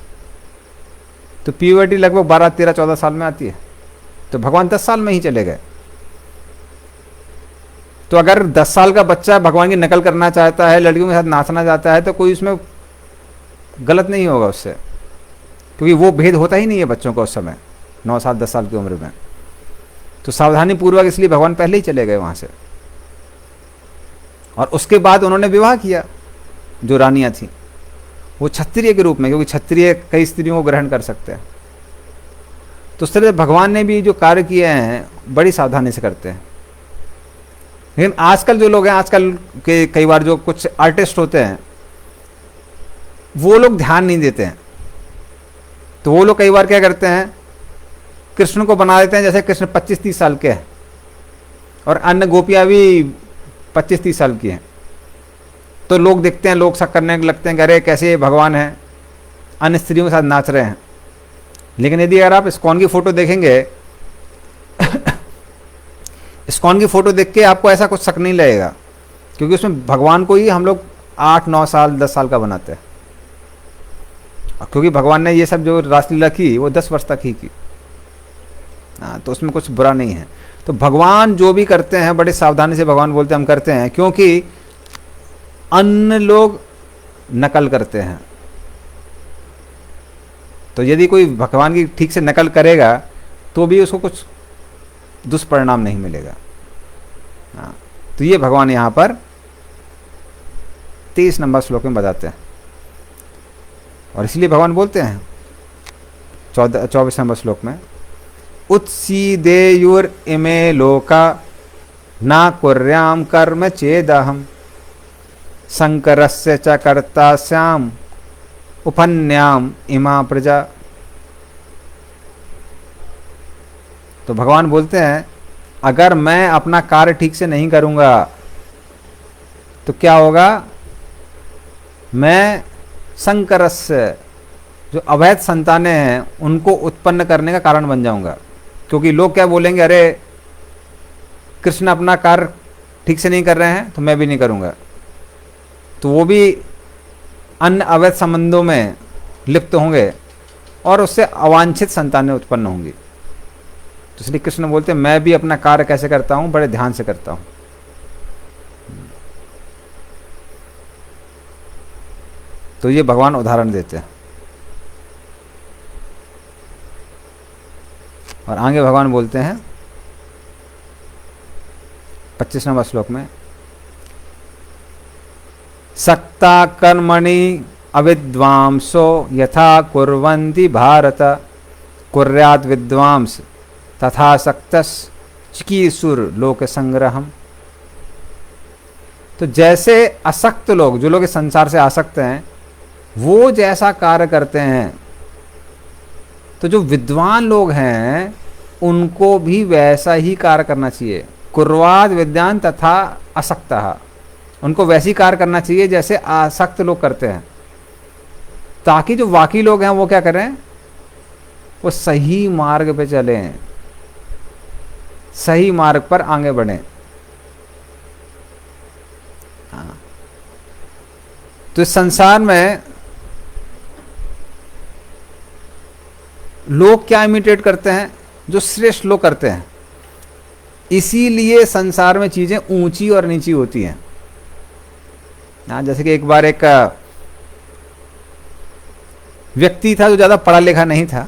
तो प्यूबर्टी लगभग 12, 13, 14 साल में आती है। तो भगवान 10 साल में ही चले गए। तो अगर 10 साल का बच्चा भगवान की नकल करना चाहता है, लड़कियों के साथ नाचना चाहता है, तो कोई उसमें गलत नहीं होगा उससे, क्योंकि वो भेद होता ही नहीं है बच्चों को उस समय 9 साल 10 साल की उम्र में। तो सावधानी पूर्वक इसलिए भगवान पहले ही चले गए वहां से। और उसके बाद उन्होंने विवाह किया जो रानियां थी, वो क्षत्रिय के रूप में, क्योंकि क्षत्रिय कई स्त्रियों को ग्रहण कर सकते हैं। तो उस तरह से भगवान ने भी जो कार्य किए हैं बड़ी सावधानी से करते हैं। लेकिन आजकल जो लोग हैं, आजकल के कई बार जो कुछ आर्टिस्ट होते हैं, वो लोग ध्यान नहीं देते हैं। तो वो लोग कई बार क्या करते हैं, कृष्ण को बना देते हैं जैसे कृष्ण 25-30 साल के हैं और अन्य गोपियां भी 25-30 साल की हैं। तो लोग देखते हैं, लोग शक करने लगते हैं कि अरे कैसे ये भगवान है, अन्य स्त्रियों के साथ नाच रहे हैं। लेकिन यदि अगर आप इस्कॉन की फ़ोटो देखेंगे इस्कॉन की फ़ोटो देख के आपको ऐसा कुछ शक नहीं लगेगा, क्योंकि उसमें भगवान को ही हम लोग 8-9 साल 10 साल का बनाते हैं। क्योंकि भगवान ने ये सब जो रासलीला की वो 10 वर्ष तक ही की। हाँ, तो उसमें कुछ बुरा नहीं है। तो भगवान जो भी करते हैं बड़े सावधानी से भगवान बोलते हैं हम करते हैं, क्योंकि अन्य लोग नकल करते हैं। तो यदि कोई भगवान की ठीक से नकल करेगा तो भी उसको कुछ दुष्परिणाम नहीं मिलेगा। हाँ, तो ये भगवान यहाँ पर 23 नंबर श्लोक में बताते हैं। और इसलिए भगवान बोलते हैं 24 नंबर श्लोक में, उत्सीदेयुर इमे लोका ना कुर्याम कर्म चेदहम शंकरस्य च कर्ता स्याम उपन्याम इमा प्रजा। तो भगवान बोलते हैं अगर मैं अपना कार्य ठीक से नहीं करूंगा तो क्या होगा, मैं शंकरस्य जो अवैध संतानें हैं उनको उत्पन्न करने का कारण बन जाऊंगा। क्योंकि लोग क्या बोलेंगे, अरे कृष्ण अपना कार्य ठीक से नहीं कर रहे हैं तो मैं भी नहीं करूंगा, तो वो भी अन्य अवैध संबंधों में लिप्त होंगे और उससे अवांछित संतानें उत्पन्न होंगी। तो इसलिए कृष्ण बोलते हैं मैं भी अपना कार्य कैसे करता हूं, बड़े ध्यान से करता हूं। तो ये भगवान उदाहरण देते हैं। और आगे भगवान बोलते हैं 25 नंबर श्लोक में, सक्ता कर्मणि अविद्वांसो यथा कुर्वन्ति भारत कुर्यात् विद्वांस तथा सक्तस चिकीसुर लोक संग्रहम। तो जैसे असक्त लोग, जो लोग इस संसार से आसक्त हैं, वो जैसा कार्य करते हैं, तो जो विद्वान लोग हैं उनको भी वैसा ही कार्य करना चाहिए। कुर्वाद विद्वान तथा असक्तः, उनको वैसी कार्य करना चाहिए जैसे आसक्त लोग करते हैं, ताकि जो बाकी लोग हैं वो क्या करें, वो सही मार्ग पे चलें, सही मार्ग पर आगे बढ़ें। हाँ। तो इस संसार में लोग क्या इमिटेट करते हैं, जो श्रेष्ठ लोग करते हैं। इसीलिए संसार में चीजें ऊंची और नीची होती हैं। हाँ, जैसे कि एक बार एक व्यक्ति था जो ज़्यादा पढ़ा लिखा नहीं था,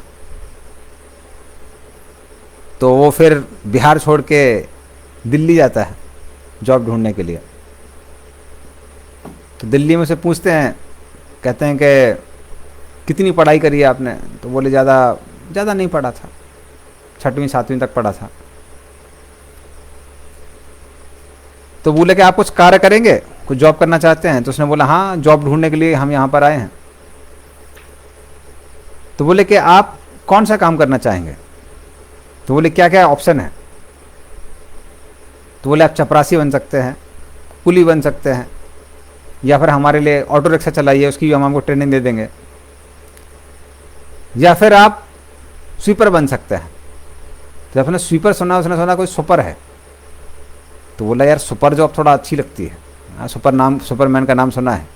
तो वो फिर बिहार छोड़ के दिल्ली जाता है जॉब ढूंढने के लिए। तो दिल्ली में से पूछते हैं, कहते हैं कि कितनी पढ़ाई करी है आपने, तो बोले ज़्यादा नहीं पढ़ा था, 6वीं 7वीं तक पढ़ा था। तो बोले कि आप कुछ कार्य करेंगे, कुछ जॉब करना चाहते हैं? तो उसने बोला हाँ, जॉब ढूंढने के लिए हम यहाँ पर आए हैं। तो बोले कि आप कौन सा काम करना चाहेंगे? तो बोले क्या क्या ऑप्शन है? तो बोले आप चपरासी बन सकते हैं, कुली बन सकते हैं, या फिर हमारे लिए ऑटो रिक्शा चलाइए, उसकी हम आपको ट्रेनिंग दे देंगे, या फिर आप स्वीपर बन सकते हैं। तो अपने स्वीपर सुना, उसने सुना कोई सुपर है, तो बोला यार सुपर जॉब थोड़ा अच्छी लगती है। हाँ, सुपरमैन का नाम सुना है,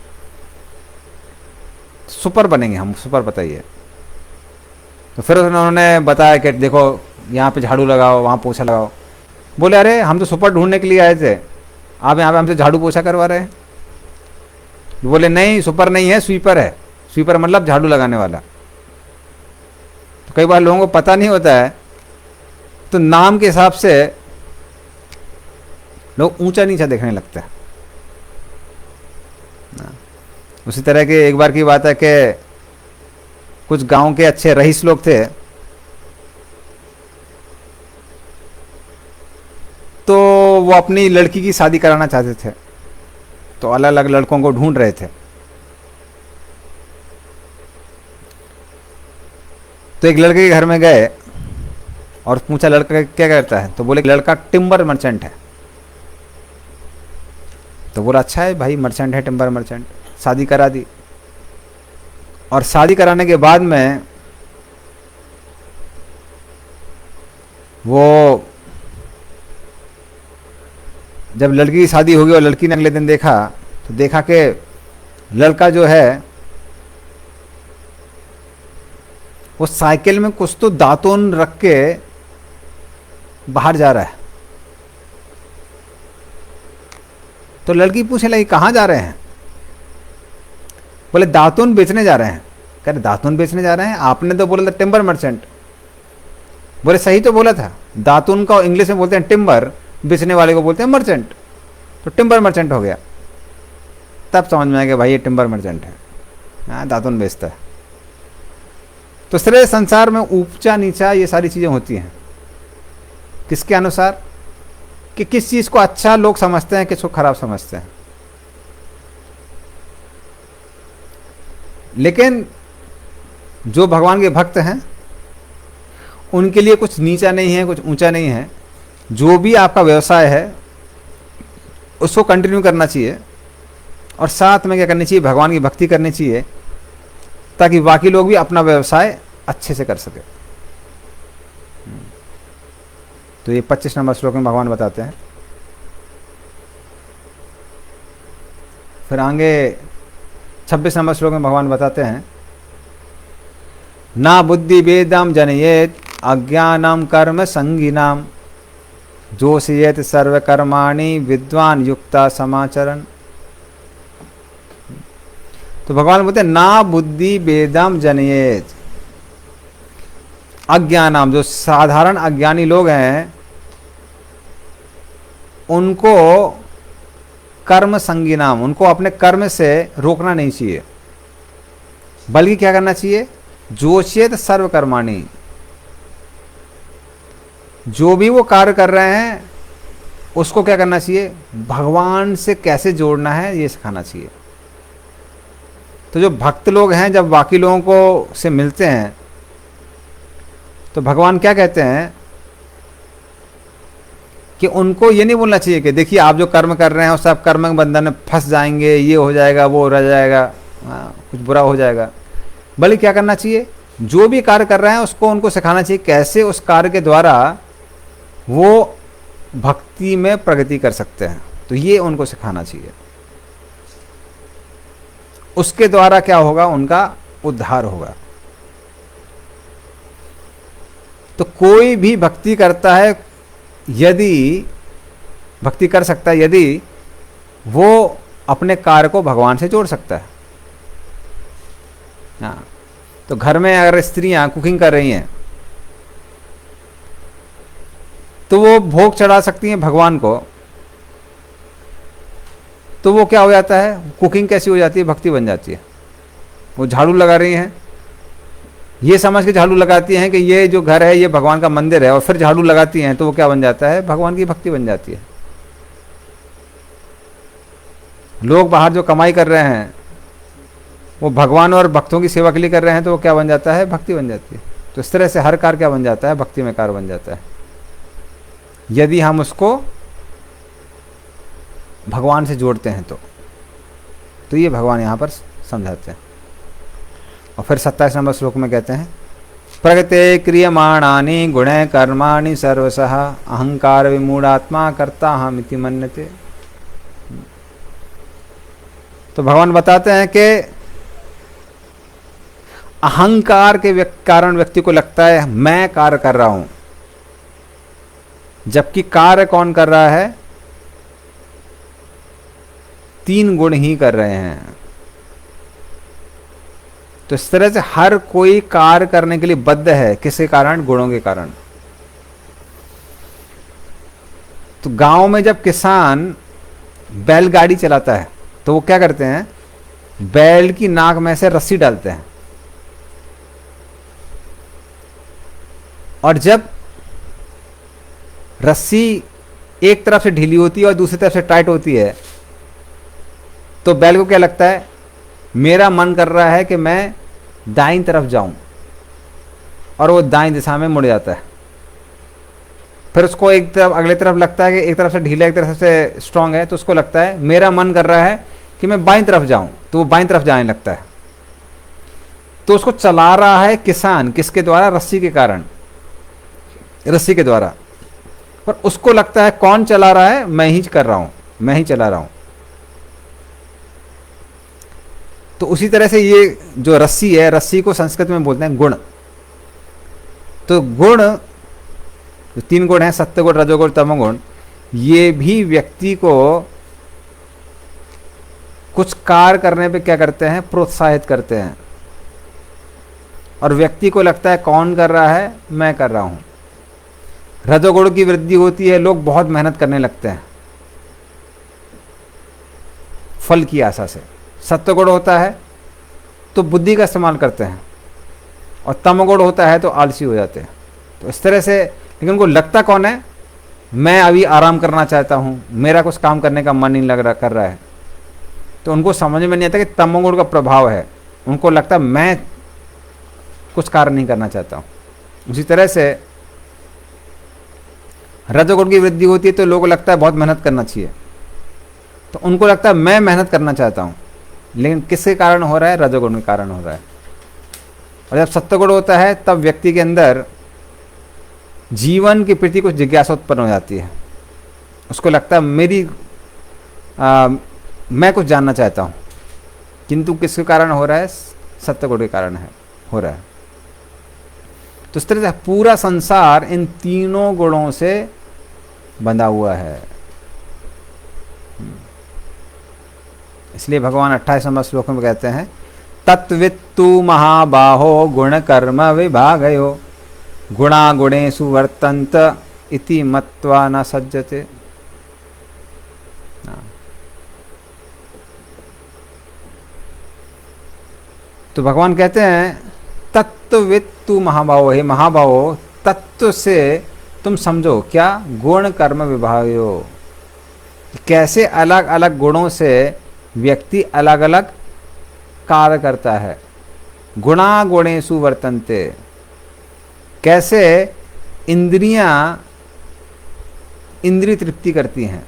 सुपर बनेंगे हम, सुपर बताइए। तो फिर उन्होंने बताया कि देखो यहाँ पे झाड़ू लगाओ, वहाँ पोछा लगाओ। बोले अरे हम तो सुपर ढूंढने के लिए आए थे, आप यहाँ पे हमसे झाड़ू पोछा करवा रहे हैं। बोले नहीं, सुपर नहीं है, स्वीपर है। स्वीपर मतलब झाड़ू लगाने वाला। तो कई बार लोगों को पता नहीं होता है, तो नाम के हिसाब से लोग ऊंचा नीचा देखने लगते हैं। उसी तरह के एक बार की बात है कि कुछ गांव के अच्छे रईस लोग थे, तो वो अपनी लड़की की शादी कराना चाहते थे, तो अलग अलग लड़कों को ढूंढ रहे थे। तो एक लड़के के घर में गए और पूछा लड़का क्या करता है? तो बोले लड़का टिम्बर मर्चेंट है। तो बोला अच्छा है भाई, मर्चेंट है, टिम्बर मर्चेंट। शादी करा दी। और शादी कराने के बाद में वो जब लड़की की शादी हो गई और लड़की ने अगले दिन देखा, तो देखा कि लड़का जो है वो साइकिल में कुछ तो दातून रख के बाहर जा रहा है। तो लड़की पूछने लगी कहाँ जा रहे हैं? बोले दातून बेचने जा रहे हैं। कह रहे दातून बेचने जा रहे हैं? आपने तो बोला था टिम्बर मर्चेंट। बोले सही तो बोला था, दातून का इंग्लिश में बोलते हैं टिम्बर, बेचने वाले को बोलते हैं मर्चेंट, तो टिम्बर मर्चेंट हो गया। तब समझ में आ गया भाई ये टिम्बर मर्चेंट है, हाँ दातून बेचता है। तो इस तरह संसार में ऊंचा नीचा ये सारी चीज़ें होती हैं, किसके अनुसार कि किस चीज़ को अच्छा लोग समझते हैं, किसको खराब समझते हैं। लेकिन जो भगवान के भक्त हैं उनके लिए कुछ नीचा नहीं है, कुछ ऊंचा नहीं है। जो भी आपका व्यवसाय है उसको कंटिन्यू करना चाहिए, और साथ में क्या करनी चाहिए, भगवान की भक्ति करनी चाहिए, ताकि बाकी लोग भी अपना व्यवसाय अच्छे से कर सके। तो ये 25 नंबर श्लोक में भगवान बताते हैं। फिर आगे 26 नंबर श्लोक में भगवान बताते हैं, ना बुद्धि भेदम जनयेत अज्ञानम कर्म संगीनाम जोषयेत सर्वकर्माणि विद्वान युक्ता समाचरण। तो भगवान बोलते हैं ना बुद्धि भेदम जनयेत, अज्ञानम, जो साधारण अज्ञानी लोग हैं उनको कर्म संगीनाम, उनको अपने कर्म से रोकना नहीं चाहिए, बल्कि क्या करना चाहिए, जोषयेत सर्वकर्माणि, जो भी वो कार्य कर रहे हैं उसको क्या करना चाहिए, भगवान से कैसे जोड़ना है ये सिखाना चाहिए। तो जो भक्त लोग हैं जब बाकी लोगों को से मिलते हैं तो भगवान क्या कहते हैं कि उनको ये नहीं बोलना चाहिए कि देखिए आप जो कर्म कर रहे हैं उस आप कर्म के बंधन में फंस जाएंगे, ये हो जाएगा, वो रह जाएगा, कुछ बुरा हो जाएगा। बल्कि क्या करना चाहिए, जो भी कार्य कर रहे हैं उसको उनको सिखाना चाहिए कैसे उस कार्य के द्वारा वो भक्ति में प्रगति कर सकते हैं। तो ये उनको सिखाना चाहिए, उसके द्वारा क्या होगा, उनका उद्धार होगा। तो कोई भी भक्ति करता है, यदि भक्ति कर सकता है यदि वो अपने कार्य को भगवान से जोड़ सकता है। हाँ, तो घर में अगर स्त्रियां कुकिंग कर रही हैं तो वो भोग चढ़ा सकती हैं भगवान को, तो वो क्या हो जाता है, कुकिंग कैसी हो जाती है, भक्ति बन जाती है। वो झाड़ू लगा रही हैं, ये समझ के झाड़ू लगाती हैं कि ये जो घर है ये भगवान का मंदिर है, और फिर झाड़ू लगाती हैं तो वो क्या बन जाता है, भगवान की भक्ति बन जाती है। लोग बाहर जो कमाई कर रहे हैं वो भगवान और भक्तों की सेवा के लिए कर रहे हैं, तो वो क्या बन जाता है, भक्ति बन जाती है। तो इस तरह से हर कार्य क्या बन जाता है, भक्ति में कार्य बन जाता है, यदि हम उसको भगवान से जोड़ते हैं तो ये भगवान यहाँ पर समझाते हैं। और फिर 27 नंबर श्लोक में कहते हैं, प्रगते क्रियमाणानि गुणे कर्माणि सर्वशः अहंकार विमूढ़ात्मा कर्ता हमिति मन्यते। तो भगवान बताते हैं कि अहंकार के कारण व्यक्ति को लगता है मैं कार्य कर रहा हूं, जबकि कार्य कौन कर रहा है, 3 गुण ही कर रहे हैं। तो इस तरह से हर कोई कार्य करने के लिए बद्ध है, किसके कारण, गुणों के कारण। तो गांव में जब किसान बैलगाड़ी चलाता है तो वो क्या करते हैं, बैल की नाक में से रस्सी डालते हैं, और जब रस्सी एक तरफ से ढीली होती है और दूसरी तरफ से टाइट होती है तो बैल को क्या लगता है, मेरा मन कर रहा है कि मैं दाईं तरफ जाऊं, और वो दाईं दिशा में मुड़ जाता है। फिर उसको एक तरफ अगले तरफ लगता है कि एक तरफ से ढीला एक तरफ से स्ट्रांग है, तो उसको लगता है मेरा मन कर रहा है कि मैं बाईं तरफ जाऊं, तो वो बाईं तरफ जाने लगता है। तो उसको चला रहा है किसान, किसके द्वारा? रस्सी के कारण, रस्सी के द्वारा। पर उसको लगता है कौन चला रहा है? मैं ही कर रहा हूं, मैं ही चला रहा हूं। तो उसी तरह से ये जो रस्सी है, रस्सी को संस्कृत में बोलते हैं गुण। तो गुण, जो 3 गुण हैं, सत्व गुण, रजोगुण, तमोगुण, ये भी व्यक्ति को कुछ कार्य करने पे क्या करते हैं? प्रोत्साहित करते हैं। और व्यक्ति को लगता है कौन कर रहा है? मैं कर रहा हूं। रजोगुण की वृद्धि होती है, लोग बहुत मेहनत करने लगते हैं फल की आशा से। सत्वगुण होता है तो बुद्धि का इस्तेमाल करते हैं, और तमोगुण होता है तो आलसी हो जाते हैं। तो इस तरह से, लेकिन उनको लगता कौन है? मैं अभी आराम करना चाहता हूं, मेरा कुछ काम करने का मन नहीं लग रहा, कर रहा है। तो उनको समझ में नहीं आता कि तमोगुण का प्रभाव है। उनको लगता है मैं कुछ कार्य नहीं करना चाहता हूं। उसी तरह से रजोगुण की वृद्धि होती है तो लोगों को लगता है बहुत मेहनत करना चाहिए, तो उनको लगता है मैं मेहनत करना चाहता हूं, लेकिन किसके कारण हो रहा है? रजोगुण के कारण हो रहा है। और जब सत्वगुण होता है तब व्यक्ति के अंदर जीवन के प्रति कुछ जिज्ञासा उत्पन्न हो जाती है। उसको लगता है मैं कुछ जानना चाहता हूं, किंतु किसके कारण हो रहा है? सत्वगुण के कारण हो रहा है। तो इस तरह से पूरा संसार इन तीनों गुणों से बंधा हुआ है। इसलिए भगवान 28 नंबर श्लोक में कहते हैं, तत्वित्तु महाबाहो गुण कर्म विभागयो गुणा गुणेषु वर्तन्त इति मत्वा न सज्जते। तो भगवान कहते हैं तत्वित्तु महाबाहो, हे महाबाहो, तत्व से तुम समझो क्या? गुण कर्म विभागयो, कैसे अलग अलग गुणों से व्यक्ति अलग अलग कार्य करता है। गुणा गुणेषु वर्तन्ते, कैसे इंद्रियां इंद्रिय तृप्ति करती हैं।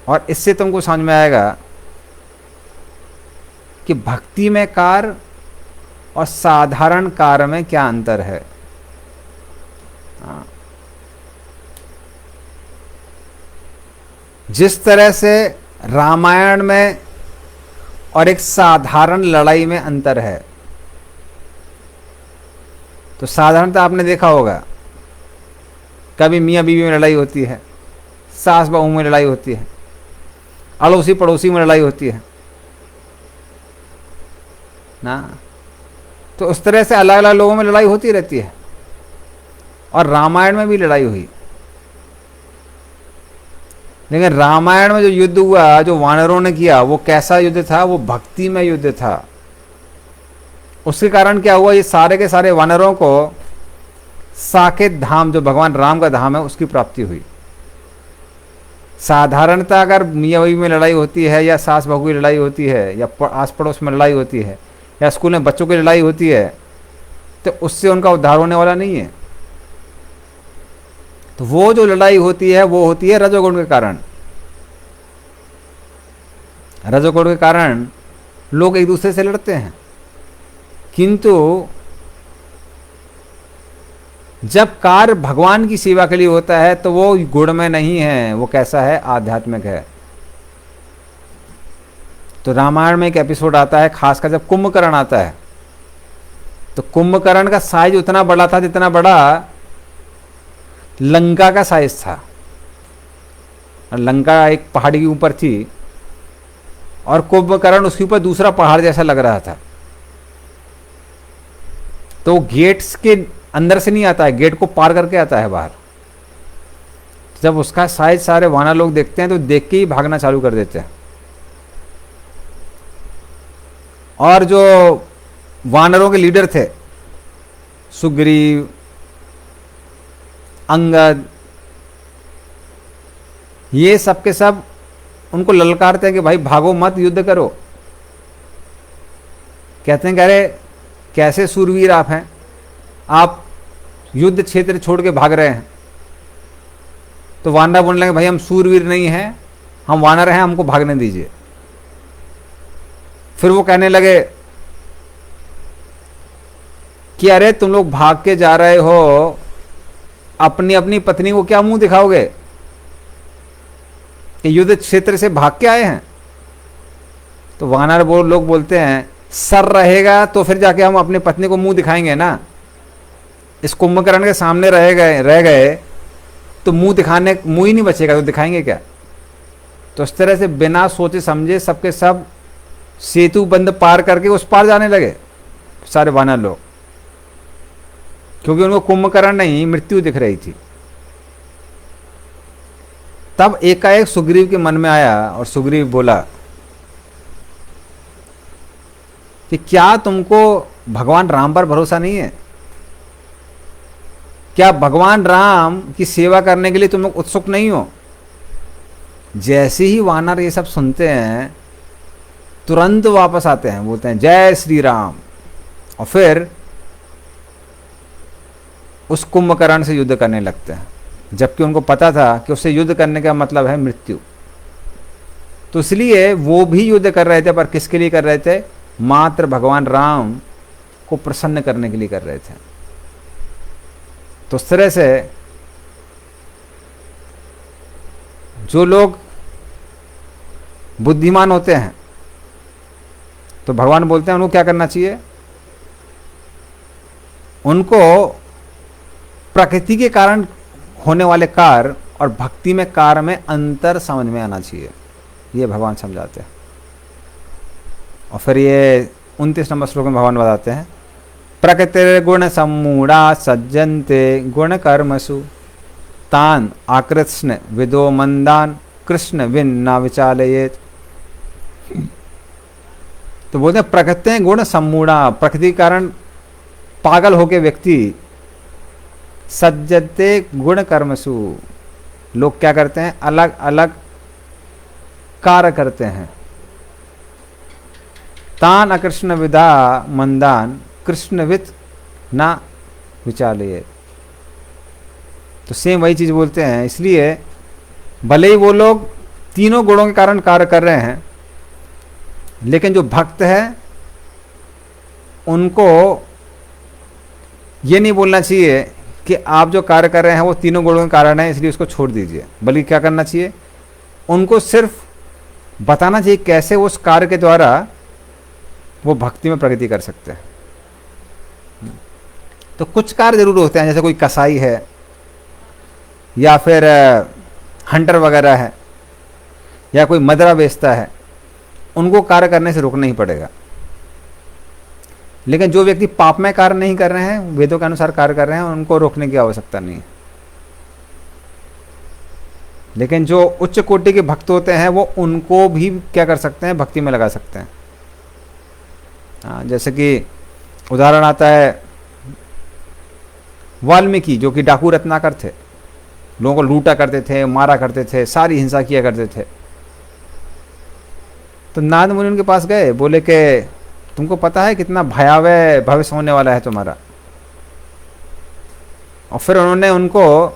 और इससे तुमको समझ में आएगा कि भक्ति में कार्य और साधारण कार्य में क्या अंतर है। जिस तरह से रामायण में और एक साधारण लड़ाई में अंतर है, तो साधारणतः आपने देखा होगा कभी मियाँ बीवी में लड़ाई होती है, सास बहू में लड़ाई होती है, अड़ोसी पड़ोसी में लड़ाई होती है ना। तो उस तरह से अलग अलग लोगों में लड़ाई होती रहती है। और रामायण में भी लड़ाई हुई, लेकिन रामायण में जो युद्ध हुआ, जो वानरों ने किया, वो कैसा युद्ध था? वो भक्ति में युद्ध था। उसके कारण क्या हुआ? ये सारे के सारे वानरों को साकेत धाम, जो भगवान राम का धाम है, उसकी प्राप्ति हुई। साधारणतः अगर मियाँ बीवी में लड़ाई होती है, या सास बहू की लड़ाई होती है, या आस पड़ोस में लड़ाई होती है, या स्कूल में बच्चों की लड़ाई होती है, तो उससे उनका उद्धार होने वाला नहीं है। तो वो जो लड़ाई होती है वो होती है रजोगुण के कारण। रजोगुण के कारण लोग एक दूसरे से लड़ते हैं, किंतु जब कार्य भगवान की सेवा के लिए होता है तो वो गुण में नहीं है, वो कैसा है? आध्यात्मिक है। तो रामायण में एक एपिसोड आता है, खासकर जब कुंभकर्ण आता है, तो कुंभकर्ण का साइज उतना बड़ा था जितना बड़ा लंका का साइज था। लंका एक पहाड़ी के ऊपर थी और कुंभकर्ण उसके ऊपर दूसरा पहाड़ जैसा लग रहा था। तो गेट्स के अंदर से नहीं आता है, गेट को पार करके आता है बाहर। जब उसका साइज सारे वानर लोग देखते हैं तो देख के ही भागना चालू कर देते हैं। और जो वानरों के लीडर थे, सुग्रीव, अंगद, ये सब के सब उनको ललकारते हैं कि भाई भागो मत, युद्ध करो। कहते हैं, कह रहे कैसे सूरवीर आप हैं, आप युद्ध क्षेत्र छोड़ के भाग रहे हैं। तो वानर बोलने लगे भाई हम सूरवीर नहीं हैं, हम वानर हैं, हमको भागने दीजिए। फिर वो कहने लगे कि अरे तुम लोग भाग के जा रहे हो, अपनी अपनी पत्नी को क्या मुंह दिखाओगे कि युद्ध क्षेत्र से भाग के आए हैं। तो वानर लोग बोलते हैं सर रहेगा तो फिर जाके हम अपनी पत्नी को मुंह दिखाएंगे ना, इस कुंभकर्ण के सामने रह गए तो मुंह ही नहीं बचेगा तो दिखाएंगे क्या। तो इस तरह से बिना सोचे समझे सबके सब सेतु बंद पार करके उस पार जाने लगे सारे वानर लोग, क्योंकि उनको कुंभकर्ण नहीं मृत्यु दिख रही थी। तब एकाएक सुग्रीव के मन में आया और सुग्रीव बोला कि क्या तुमको भगवान राम पर भरोसा नहीं है? क्या भगवान राम की सेवा करने के लिए तुम लोग उत्सुक नहीं हो? जैसे ही वानर ये सब सुनते हैं तुरंत वापस आते हैं, बोलते हैं जय श्री राम, और फिर उस कुंभकर्ण से युद्ध करने लगते हैं, जबकि उनको पता था कि उससे युद्ध करने का मतलब है मृत्यु। तो इसलिए वो भी युद्ध कर रहे थे, पर किसके लिए कर रहे थे? मात्र भगवान राम को प्रसन्न करने के लिए कर रहे थे। तो इस तरह से जो लोग बुद्धिमान होते हैं तो भगवान बोलते हैं उनको क्या करना चाहिए? उनको प्रकृति के कारण होने वाले कार्य और भक्ति में कार्य में अंतर समझ में आना चाहिए, ये भगवान समझाते हैं। और फिर ये 29 नंबर श्लोक में भगवान बताते हैं प्रकृतिर गुण सम्मूढ़ा सज्जन्ते गुण कर्मसु तान आकृष्ण विदो मंदान कृष्ण विन ना विचालयेत। तो बोलते हैं प्रकृति गुण सम्मूढ़ा, प्रकृति के कारण पागल होके व्यक्ति सज्जते गुण कर्मसु, लोग क्या करते हैं? अलग अलग कार्य करते हैं। तान अकृष्ण विदा मंदान कृष्णवित ना विचालये। तो सेम वही चीज बोलते हैं। इसलिए भले ही वो लोग तीनों गुणों के कारण कार्य कर रहे हैं, लेकिन जो भक्त है उनको ये नहीं बोलना चाहिए कि आप जो कार्य कर रहे हैं वो तीनों गुणों के कारण है इसलिए उसको छोड़ दीजिए, बल्कि क्या करना चाहिए? उनको सिर्फ बताना चाहिए कैसे उस कार्य के द्वारा वो भक्ति में प्रगति कर सकते हैं। तो कुछ कार्य जरूर होते हैं, जैसे कोई कसाई है या फिर हंटर वगैरह है या कोई मदरा बेचता है, उनको कार्य करने से रोकना ही पड़ेगा। लेकिन जो व्यक्ति पाप में कार्य नहीं कर रहे हैं, वेदों के अनुसार कार्य कर रहे हैं, उनको रोकने की आवश्यकता नहीं है। लेकिन जो उच्च कोटि के भक्त होते हैं वो उनको भी क्या कर सकते हैं? भक्ति में लगा सकते हैं। जैसे कि उदाहरण आता है वाल्मीकि, जो कि डाकू रत्नाकर थे, लोगों को लूटा करते थे, मारा करते थे, सारी हिंसा किया करते थे। तो नारद मुनि उनके पास गए, बोले कि तुमको पता है कितना भयावह भविष्य होने वाला है तुम्हारा। और फिर उन्होंने उनको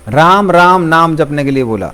राम राम नाम जपने के लिए बोला।